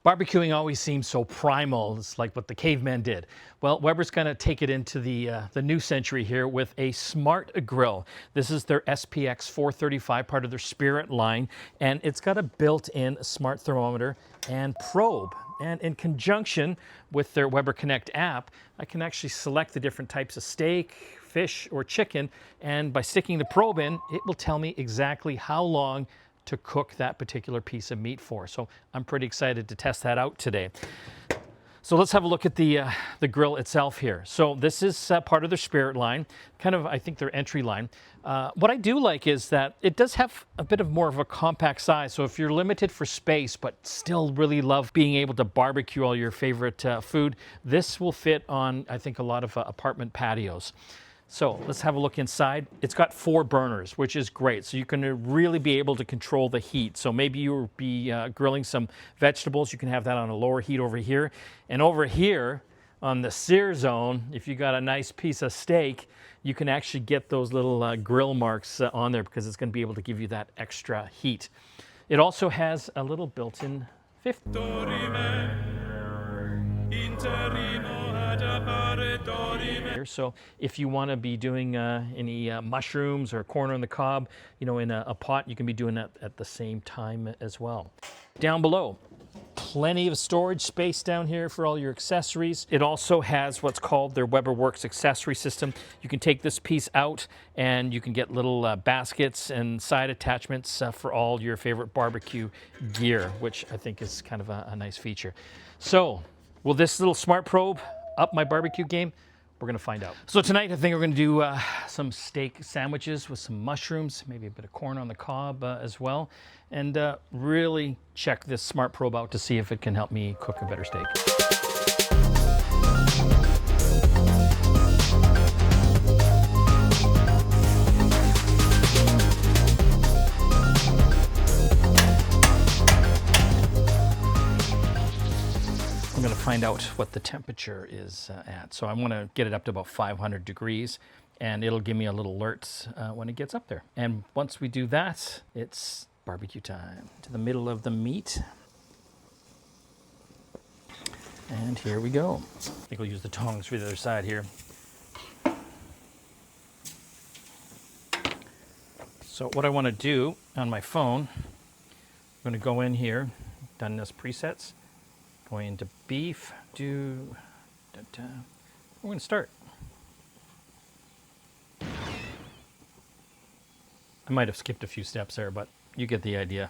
Barbecuing always seems so primal. It's like what the cavemen did. Well, Weber's going to take it into the new century here with a smart grill. This is their SPX-435, part of their Spirit line, and it's got a built-in smart thermometer and probe. And in conjunction with their Weber Connect app, I can actually select the different types of steak, fish, or chicken, and by sticking the probe in, it will tell me exactly how long to cook that particular piece of meat for. So I'm pretty excited to test that out today. So let's have a look at the grill itself here. So this is part of their Spirit line, kind of, I think, their entry line. What I do like is that it does have a bit of more of a compact size. So if you're limited for space, but still really love being able to barbecue all your favorite food, this will fit on, I think, a lot of apartment patios. So let's have a look inside. It's got 4 burners, which is great. So you can really be able to control the heat. So maybe you'll be grilling some vegetables. You can have that on a lower heat over here. And over here on the sear zone, if you got a nice piece of steak, you can actually get those little grill marks on there because it's going to be able to give you that extra heat. It also has a little built-in fifth. So if you want to be doing any mushrooms or corn on the cob, you know, in a pot, you can be doing that at the same time as well. Down below, plenty of storage space down here for all your accessories. It also has what's called their Weber Works accessory system. You can take this piece out and you can get little baskets and side attachments for all your favorite barbecue gear, which I think is kind of a nice feature. So will this little smart probe up my barbecue game? We're going to find out. So tonight I think we're going to do some steak sandwiches with some mushrooms, maybe a bit of corn on the cob as well, and really check this smart probe out to see if it can help me cook a better steak. I'm going to find out what the temperature is at. So I want to get it up to about 500 degrees, and it'll give me a little alert when it gets up there. And once we do that, it's barbecue time. To the middle of the meat. And here we go. I think we'll use the tongs for the other side here. So what I want to do on my phone, I'm going to go in here, done this presets. Going into beef, we're going to start. I might have skipped a few steps there, but you get the idea.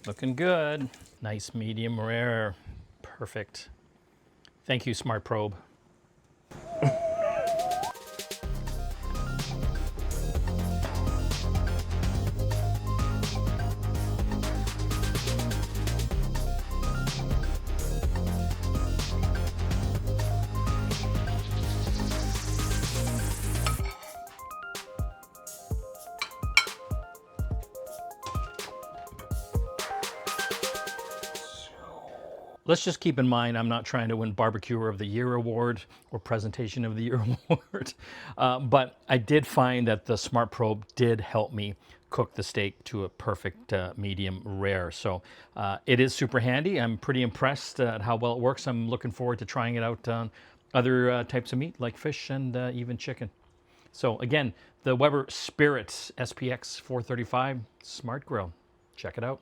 Looking good. Nice medium rare. Perfect. Thank you, Smart Probe. Let's just keep in mind, I'm not trying to win Barbecuer of the Year award or Presentation of the Year award, but I did find that the Smart Probe did help me cook the steak to a perfect medium rare. So it is super handy. I'm pretty impressed at how well it works. I'm looking forward to trying it out on other types of meat like fish and even chicken. So again, the Weber Spirit SPX-435 Smart Grill. Check it out.